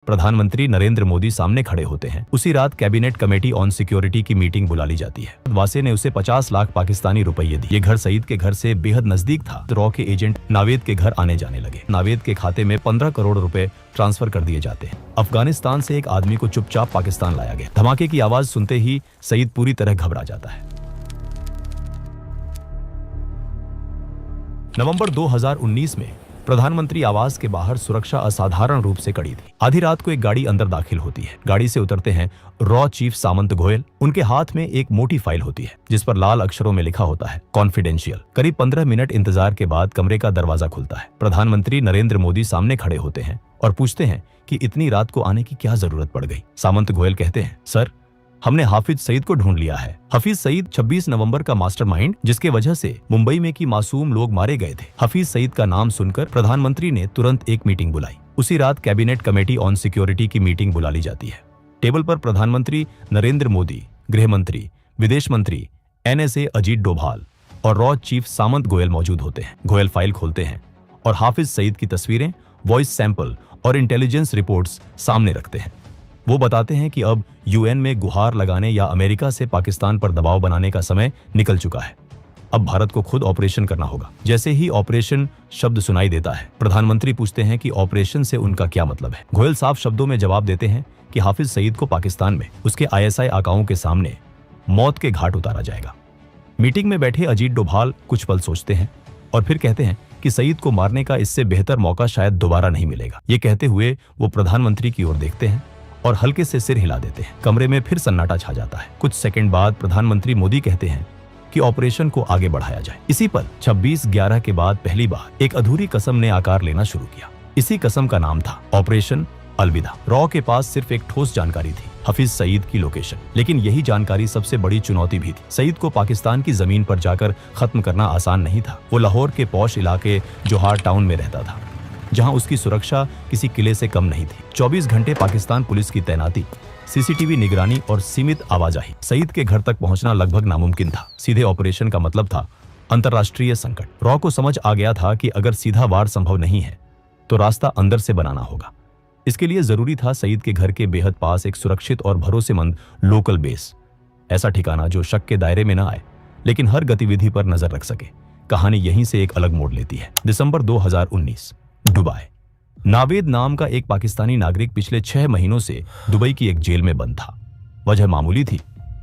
प्रधानमंत्री नरेंद्र मोदी सामने खड़े होते हैं। उसी रात कैबिनेट कमेटी ऑन सिक्योरिटी की मीटिंग बुला ली जाती है। वासे ने उसे 50 लाख पाकिस्तानी रुपये दिए। ये घर सईद के घर से बेहद नजदीक था। रॉ के एजेंट नावेद के घर आने जाने लगे। नावेद के खाते में 15 करोड़ रुपए ट्रांसफर कर दिए जाते हैं। अफगानिस्तान से एक आदमी को चुपचाप पाकिस्तान लाया गया। धमाके की आवाज सुनते ही सईद पूरी तरह घबरा जाता है। नवंबर 2019 में प्रधानमंत्री आवास के बाहर सुरक्षा असाधारण रूप से कड़ी थी। आधी रात को एक गाड़ी अंदर दाखिल होती है। गाड़ी से उतरते हैं रॉ चीफ सामंत गोयल। उनके हाथ में एक मोटी फाइल होती है जिस पर लाल अक्षरों में लिखा होता है कॉन्फिडेंशियल। करीब 15 मिनट इंतजार के बाद कमरे का दरवाजा खुलता है। प्रधानमंत्री नरेंद्र मोदी सामने खड़े होते हैं और पूछते हैं कि इतनी रात को आने की क्या जरूरत पड़ गई। सामंत गोयल कहते हैं, सर, हमने हाफिज सईद को ढूंढ लिया है। हफीज सईद 26 नवंबर का मास्टरमाइंड जिसके वजह से मुंबई में की मासूम लोग मारे गए थे। हफीज सईद का नाम सुनकर प्रधानमंत्री ने तुरंत एक मीटिंग बुलाई। उसी रात कैबिनेट कमेटी ऑन सिक्योरिटी की मीटिंग बुला ली जाती है। टेबल पर प्रधानमंत्री नरेंद्र मोदी, गृह मंत्री, विदेश मंत्री, NSA अजीत डोभाल और रॉ चीफ सामंत गोयल मौजूद होते हैं। गोयल फाइल खोलते हैं और हाफिज सईद की तस्वीरें, वॉइस सैंपल और इंटेलिजेंस रिपोर्ट्स सामने रखते हैं। वो बताते हैं कि अब UN में गुहार लगाने या अमेरिका से पाकिस्तान पर दबाव बनाने का समय निकल चुका है। अब भारत को खुद ऑपरेशन करना होगा। जैसे ही ऑपरेशन शब्द सुनाई देता है, प्रधानमंत्री पूछते हैं कि ऑपरेशन से उनका क्या मतलब है। गोयल साफ शब्दों में जवाब देते हैं कि हाफिज सईद को पाकिस्तान में उसके ISI आकाओं के सामने मौत के घाट उतारा जाएगा। मीटिंग में बैठे अजीत डोभाल कुछ पल सोचते हैं और फिर कहते हैं कि सईद को मारने का इससे बेहतर मौका शायद दोबारा नहीं मिलेगा। ये कहते हुए वो प्रधानमंत्री की ओर देखते हैं और हल्के से सिर हिला देते हैं। कमरे में फिर सन्नाटा छा जाता है। कुछ सेकंड बाद प्रधानमंत्री मोदी कहते हैं कि ऑपरेशन को आगे बढ़ाया जाए। इसी पल 26/11 के बाद पहली बार एक अधूरी कसम ने आकार लेना शुरू किया। इसी कसम का नाम था ऑपरेशन अलविदा। रॉ के पास सिर्फ एक ठोस जानकारी थी, हफीज सईद की लोकेशन। लेकिन यही जानकारी सबसे बड़ी चुनौती भी थी। सईद को पाकिस्तान की जमीन पर जाकर खत्म करना आसान नहीं था। वो लाहौर के पॉश इलाके जोहार टाउन में रहता था, जहां उसकी सुरक्षा किसी किले से कम नहीं थी। 24 घंटे पाकिस्तान पुलिस की तैनाती, CCTV निगरानी और सीमित आवाजाही। सईद के घर तक पहुंचना लगभग नामुमकिन था। सीधे ऑपरेशन का मतलब था अंतर्राष्ट्रीय संकट। रॉ को समझ आ गया था कि अगर सीधा वार संभव नहीं है तो रास्ता अंदर से बनाना होगा। इसके लिए जरूरी था सईद के घर के बेहद पास एक सुरक्षित और भरोसेमंद लोकल बेस। ऐसा ठिकाना जो शक के दायरे में न आए लेकिन हर गतिविधि पर नजर रख सके। कहानी यहीं से एक अलग मोड़ लेती है। दिसंबर 2019, दुबई। नावेद नाम का एक पाकिस्तानी नागरिक पिछले 6 महीनों से दुबई की एक जेल में बंद था। वजह मामूली थी,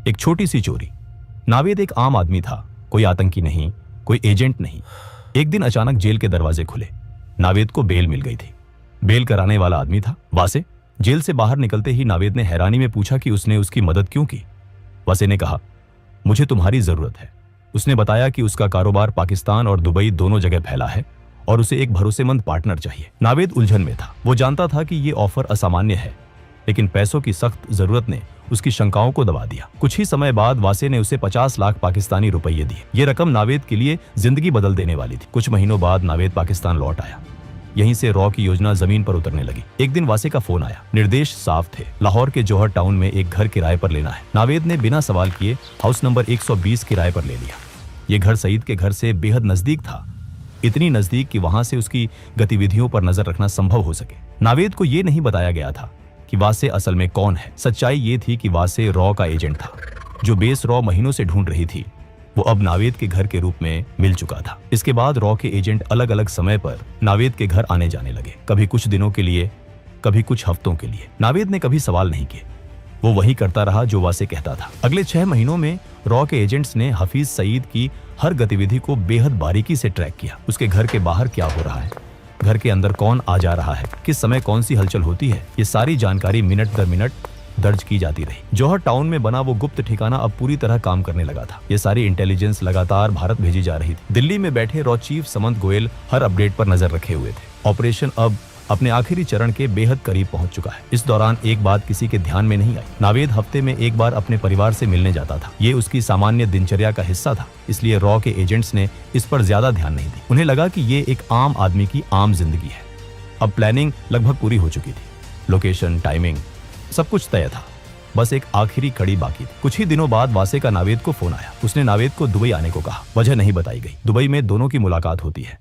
एक छोटी सी चोरी। नावेद एक आम आदमी था, कोई आतंकी नहीं, कोई एजेंट नहीं। एक दिन अचानक जेल के दरवाजे खुले। नावेद को बेल मिल गई थी। बेल कराने वाला आदमी था वासे। जेल से बाहर निकलते ही नावेद ने हैरानी में पूछा कि उसने उसकी मदद क्यों की। वासे ने कहा, मुझे तुम्हारी जरूरत है। उसने बताया कि उसका कारोबार पाकिस्तान और दुबई दोनों जगह फैला है और उसे एक भरोसेमंद पार्टनर चाहिए। नावेद उलझन में था। वो जानता था कि ये ऑफर असामान्य है, लेकिन पैसों की सख्त जरूरत ने उसकी शंकाओं को दबा दिया। कुछ ही समय बाद वासे ने उसे 50 लाख पाकिस्तानी रुपये दिए। ये रकम नावेद के लिए जिंदगी बदल देने वाली थी। कुछ महीनों बाद नावेद पाकिस्तान लौट आया। यहीं से रॉ की योजना जमीन पर उतरने लगी। एक दिन वासे का फोन आया। निर्देश साफ थे, लाहौर के जौहर टाउन में एक घर किराए पर लेना है। नावेद ने बिना सवाल किए हाउस नंबर 120 किराए पर ले लिया। ये घर सईद के घर से बेहद नजदीक था, इतनी नजदीक कि वहां से उसकी गतिविधियों पर नजर रखना संभव हो सके। नावेद को यह नहीं बताया गया था कि वासे असल में कौन है। सच्चाई ये थी कि वासे रॉ का एजेंट था। जो बेस रॉ महीनों से ढूंढ रही थी वो अब नावेद के घर के रूप में मिल चुका था। इसके बाद रॉ के एजेंट अलग अलग समय पर नावेद के घर आने जाने लगे, कभी कुछ दिनों के लिए, कभी कुछ हफ्तों के लिए। नावेद ने कभी सवाल नहीं किए, वो वही करता रहा जो वासे कहता था। अगले 6 महीनों में रॉ के एजेंट्स ने हफीज सईद की हर गतिविधि को बेहद बारीकी से ट्रैक किया। उसके घर के बाहर क्या हो रहा है, घर के अंदर कौन आ जा रहा है, किस समय कौन सी हलचल होती है, ये सारी जानकारी मिनट दर मिनट दर्ज की जाती रही। जौहर टाउन में बना वो गुप्त ठिकाना अब पूरी तरह काम करने लगा था। ये सारी इंटेलिजेंस लगातार भारत भेजी जा रही थी। दिल्ली में बैठे रॉ चीफ सामंत गोयल हर अपडेट पर नजर रखे हुए थे। ऑपरेशन अब अपने आखिरी चरण के बेहद करीब पहुंच चुका है। इस दौरान एक बात किसी के ध्यान में नहीं आई। नावेद हफ्ते में एक बार अपने परिवार से मिलने जाता था। ये उसकी सामान्य दिनचर्या का हिस्सा था, इसलिए रॉ के एजेंट्स ने इस पर ज्यादा ध्यान नहीं दी। उन्हें लगा कि ये एक आम आदमी की आम जिंदगी है। अब प्लानिंग लगभग पूरी हो चुकी थी। लोकेशन, टाइमिंग, सब कुछ तय था। बस एक आखिरी कड़ी बाकी थी। कुछ ही दिनों बाद वासे का नावेद को फोन आया। उसने नावेद को दुबई आने को कहा। वजह नहीं बताई गई। दुबई में दोनों की मुलाकात होती है।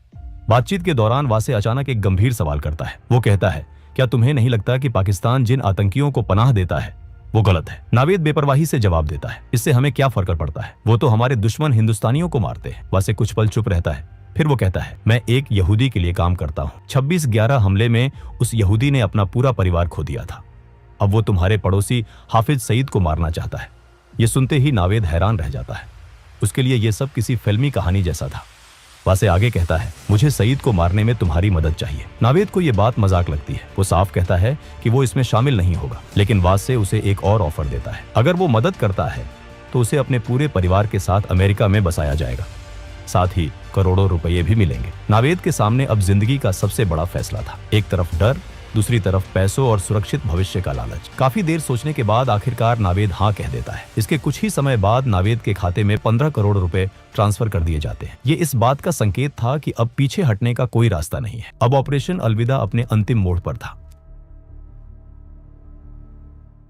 बातचीत के दौरान वासे अचानक एक गंभीर सवाल करता है। वो कहता है क्या तुम्हें नहीं लगता कि पाकिस्तान जिन आतंकियों को पनाह देता है वो गलत है? नावेद बेपरवाही से जवाब देता है, इससे हमें क्या फर्क पड़ता है, वो तो हमारे दुश्मन हिंदुस्तानियों को मारते हैं। वासे कुछ पल चुप रहता है, फिर वो कहता है, मैं एक यहूदी के लिए काम करता हूँ। 26/11 हमले में उस यहूदी ने अपना पूरा परिवार खो दिया था। अब वो तुम्हारे पड़ोसी हाफिज सईद को मारना चाहता है। ये सुनते ही नावेद हैरान रह जाता है। उसके लिए ये सब किसी फिल्मी कहानी जैसा था। वासे आगे कहता है, मुझे सईद को मारने में तुम्हारी मदद चाहिए। नावेद को ये बात मजाक लगती है। वो साफ कहता है कि वो इसमें शामिल नहीं होगा, लेकिन वासे उसे एक और ऑफर देता है। अगर वो मदद करता है तो उसे अपने पूरे परिवार के साथ अमेरिका में बसाया जाएगा, साथ ही करोड़ों रुपये भी मिलेंगे। नावेद के सामने अब जिंदगी का सबसे बड़ा फैसला था। एक तरफ डर, दूसरी तरफ पैसों और सुरक्षित भविष्य का लालच। काफी देर सोचने के बाद आखिरकार नावेद हाँ कह देता है। इसके कुछ ही समय बाद नावेद के खाते में 15 करोड़ रुपए ट्रांसफर कर दिए जाते हैं। ये इस बात का संकेत था कि अब पीछे हटने का कोई रास्ता नहीं है। अब ऑपरेशन अलविदा अपने अंतिम मोड़ पर था।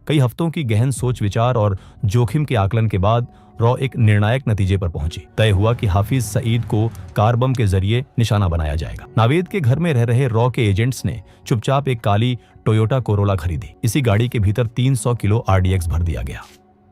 कई हफ्तों की गहन सोच विचार और जोखिम के आकलन के बाद रॉ एक निर्णायक नतीजे पर पहुंची। तय हुआ कि हाफिज सईद को कार बम के जरिए निशाना बनाया जाएगा। नावेद के घर में रह रहे रॉ के एजेंट्स ने चुपचाप एक काली टोयोटा कोरोला खरीदी। इसी गाड़ी के भीतर 300 किलो RDX भर दिया गया।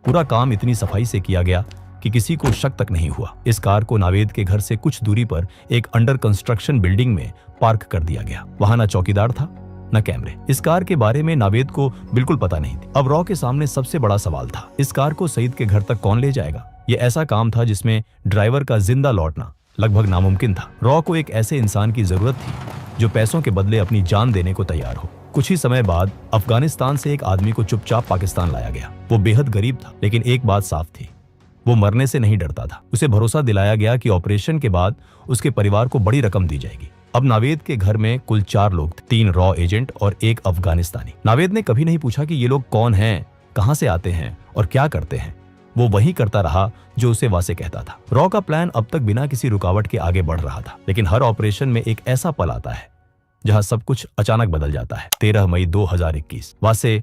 पूरा काम इतनी सफाई से किया गया कि किसी को शक तक नहीं हुआ। इस कार को नावेद के घर से कुछ दूरी पर एक अंडर कंस्ट्रक्शन बिल्डिंग में पार्क कर दिया गया। वहां न चौकीदार था न कैमरे। इस कार के बारे में नावेद को बिल्कुल पता नहीं थी। अब रॉ के सामने सबसे बड़ा सवाल था, इस कार को सईद के घर तक कौन ले जाएगा? यह ऐसा काम था जिसमें ड्राइवर का जिंदा लौटना लगभग नामुमकिन था। रॉ को एक ऐसे इंसान की जरूरत थी जो पैसों के बदले अपनी जान देने को तैयार हो। कुछ ही समय बाद अफगानिस्तान से एक आदमी को चुपचाप पाकिस्तान लाया गया। वो बेहद गरीब था, लेकिन एक बात साफ थी, वो मरने से नहीं डरता था। उसे भरोसा दिलाया गया कि ऑपरेशन के बाद उसके परिवार को बड़ी रकम दी जाएगी। अब नावेद के घर में कुल 4 लोग थे, 3 रॉ एजेंट और 1 अफगानिस्तानी। नावेद ने कभी नहीं पूछा कि ये लोग कौन हैं, कहां से आते हैं और क्या करते हैं। वो वही करता रहा जो उसे वासे कहता था। रॉ का प्लान अब तक बिना किसी रुकावट के आगे बढ़ रहा था, लेकिन हर ऑपरेशन में एक ऐसा पल आता है जहां सब कुछ अचानक बदल जाता है। 13 मई 2021 वासे,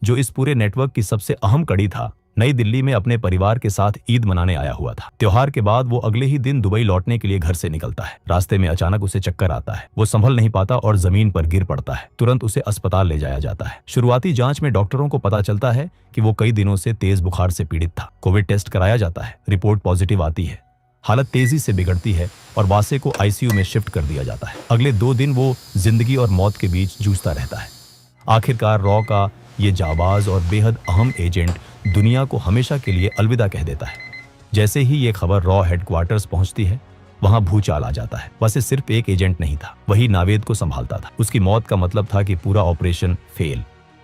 जो इस पूरे नेटवर्क की सबसे अहम कड़ी था, नई दिल्ली में अपने परिवार के साथ ईद मनाने आया हुआ था। त्योहार के बाद वो अगले ही दिन दुबई लौटने के लिए घर से निकलता है। रास्ते में अचानक उसे चक्कर आता है। वो संभल नहीं पाता और जमीन पर गिर पड़ता है। तुरंत उसे अस्पताल ले जाया जाता है। शुरुआती जांच में डॉक्टरों को पता चलता है कि वो कई दिनों से तेज बुखार से पीड़ित था। कोविड टेस्ट कराया जाता है, रिपोर्ट पॉजिटिव आती है। हालत तेजी से बिगड़ती है और वासे को ICU में शिफ्ट कर दिया जाता है। अगले 2 दिन वो जिंदगी और मौत के बीच जूझता रहता है। आखिरकार रॉ का ये जाबाज और बेहद अहम एजेंट दुनिया को हमेशा के लिए अलविदा कह देता है। जैसे ही ये खबर रॉ हेडक्वार्टर्स पहुंचती है, वहां भूचाल आ जाता है। वैसे सिर्फ एक एजेंट नहीं था, वही नावेद को संभालता था। उसकी मौत का मतलब था कि पूरा ऑपरेशन फेल।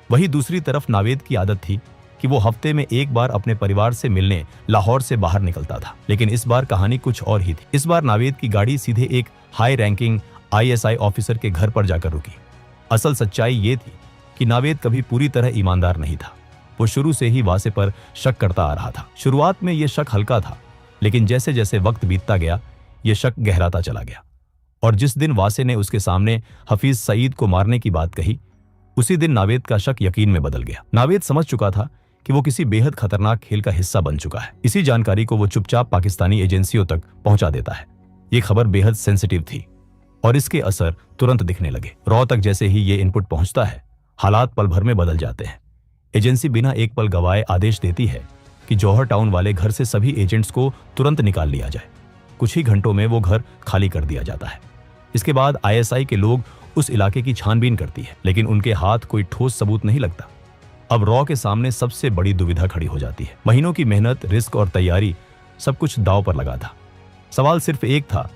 वही दूसरी तरफ नावेद की आदत थी कि वो हफ्ते में एक बार अपने परिवार से मिलने लाहौर से बाहर निकलता था। लेकिन इस बार कहानी कुछ और ही थी। इस बार नावेद की गाड़ी सीधे एक हाई रैंकिंग ISI ऑफिसर के घर पर जाकर रुकी। असल सच्चाई ये थी कि नावेद कभी पूरी तरह ईमानदार नहीं था। वो शुरू से ही वासे पर शक करता आ रहा था। शुरुआत में ये शक हल्का था, लेकिन जैसे जैसे वक्त बीतता गया, ये शक गहराता चला गया। और जिस दिन वासे ने उसके सामने हफीज सईद को मारने की बात कही, उसी दिन नावेद का शक यकीन में बदल गया। नावेद समझ चुका था कि वो किसी बेहद खतरनाक खेल का हिस्सा बन चुका है। इसी जानकारी को वो चुपचाप पाकिस्तानी एजेंसियों तक पहुंचा देता है। ये खबर बेहद सेंसिटिव थी और इसके असर तुरंत दिखने लगे। रॉ तक जैसे ही ये इनपुट पहुंचता है, हालात पल भर में बदल जाते हैं। एजेंसी बिना एक पल गवाए आदेश देती है कि जौहर टाउन वाले घर से सभी एजेंट्स को तुरंत निकाल लिया जाए। कुछ ही घंटों में वो घर खाली कर दिया जाता है। इसके बाद ISI के लोग उस इलाके की छानबीन करती है, लेकिन उनके हाथ कोई ठोस सबूत नहीं लगता। अब रॉ के सामने सबसे बड़ी दुविधा खड़ी हो जाती है। महीनों की मेहनत, रिस्क और तैयारी, सब कुछ दांव पर लगा था। सवाल सिर्फ एक था,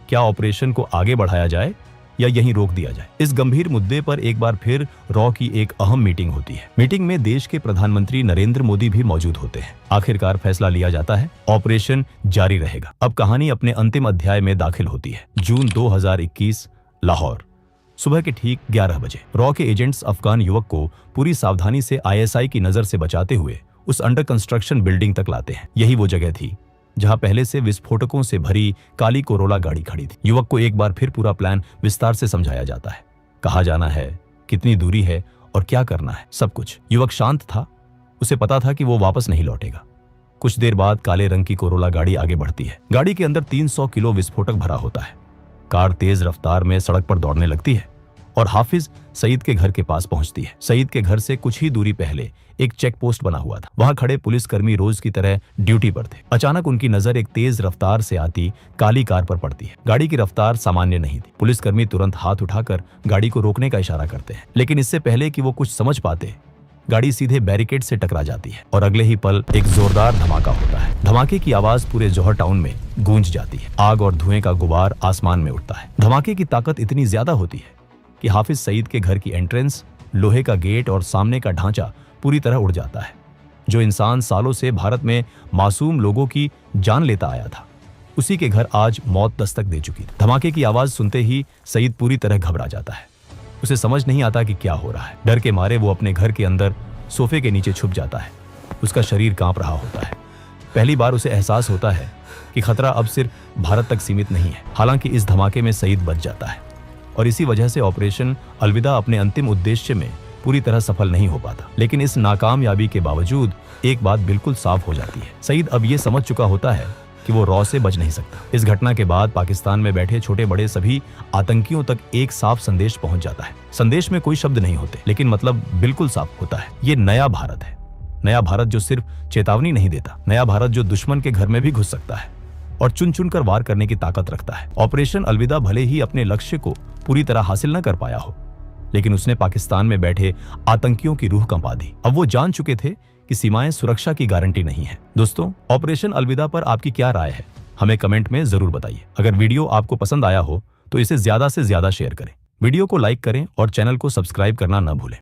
क्या ऑपरेशन को आगे बढ़ाया जाए या यहीं रोक दिया जाए। इस गंभीर मुद्दे पर एक बार फिर रॉ की एक अहम मीटिंग होती है। मीटिंग में देश के प्रधानमंत्री नरेंद्र मोदी भी मौजूद होते हैं। आखिरकार फैसला लिया जाता है, ऑपरेशन जारी रहेगा। अब कहानी अपने अंतिम अध्याय में दाखिल होती है। जून 2021, लाहौर, सुबह के ठीक 11 बजे। रॉ के एजेंट्स अफगान युवक को पूरी सावधानी से ISI की नजर से बचाते हुए उस अंडर कंस्ट्रक्शन बिल्डिंग तक लाते हैं। यही वो जगह थी जहां पहले से विस्फोटकों से भरी काली कोरोला गाड़ी खड़ी थी। युवक को एक बार फिर पूरा प्लान विस्तार से समझाया जाता है। कहाँ जाना है, कितनी दूरी है और क्या करना है, सब कुछ। युवक शांत था, उसे पता था कि वो वापस नहीं लौटेगा। कुछ देर बाद काले रंग की कोरोला गाड़ी आगे बढ़ती है। गाड़ी के अंदर 300 किलो विस्फोटक भरा होता है। कार तेज रफ्तार में सड़क पर दौड़ने लगती है और हाफिज सईद के घर के पास पहुंचती है। सईद के घर से कुछ ही दूरी पहले एक चेक पोस्ट बना हुआ था। वहां खड़े पुलिसकर्मी रोज की तरह ड्यूटी पर थे। अचानक उनकी नजर एक तेज रफ्तार से आती काली कार पर पड़ती है। गाड़ी की रफ्तार सामान्य नहीं थी। पुलिसकर्मी तुरंत हाथ उठाकर गाड़ी को रोकने का इशारा करते हैं, लेकिन इससे पहले कि वो कुछ समझ पाते गाड़ी सीधे बैरिकेड से टकरा जाती है और अगले ही पल एक जोरदार धमाका होता है। धमाके की आवाज पूरे जौहर टाउन में गूंज जाती है। आग और धुएं का गुबार आसमान में उठता है। धमाके की ताकत इतनी ज्यादा होती है कि हाफिज सईद के घर की एंट्रेंस, लोहे का गेट और सामने का ढांचा पूरी तरह उड़ जाता है। जो इंसान सालों से भारत में मासूम लोगों की जान लेता आया था, उसी के घर आज मौत दस्तक दे चुकी थी। धमाके की आवाज सुनते ही सईद पूरी तरह घबरा जाता है। उसे समझ नहीं आता कि क्या हो रहा है। डर के मारे वो अपने घर के अंदर सोफे के नीचे छुप जाता है। उसका शरीर कांप रहा होता है। पहली बार उसे एहसास होता है कि खतरा अब सिर्फ भारत तक सीमित नहीं है। हालांकि इस धमाके में सईद बच जाता है और इसी वजह से ऑपरेशन अलविदा अपने अंतिम उद्देश्य में पूरी तरह सफल नहीं हो पाता। लेकिन इस नाकामयाबी के बावजूद एक बात बिल्कुल साफ हो जाती है। सईद अब ये समझ चुका होता है कि वो रॉ से बच नहीं सकता। इस घटना के बाद पाकिस्तान में बैठे छोटे बड़े सभी आतंकियों तक एक साफ संदेश पहुंच जाता है। संदेश में कोई शब्द नहीं होते, लेकिन मतलब बिल्कुल साफ होता है। ये नया भारत है। नया भारत जो सिर्फ चेतावनी नहीं देता, नया भारत जो दुश्मन के घर में भी घुस सकता है और चुन चुन कर वार करने की ताकत रखता है। ऑपरेशन अलविदा भले ही अपने लक्ष्य को पूरी तरह हासिल न कर पाया हो, लेकिन उसने पाकिस्तान में बैठे आतंकियों की रूह कंपा दी। अब वो जान चुके थे कि सीमाएं सुरक्षा की गारंटी नहीं है। दोस्तों, ऑपरेशन अलविदा पर आपकी क्या राय है, हमें कमेंट में जरूर बताइए। अगर वीडियो आपको पसंद आया हो तो इसे ज्यादा से ज्यादा शेयर करें, वीडियो को लाइक करें और चैनल को सब्सक्राइब करना न भूलें।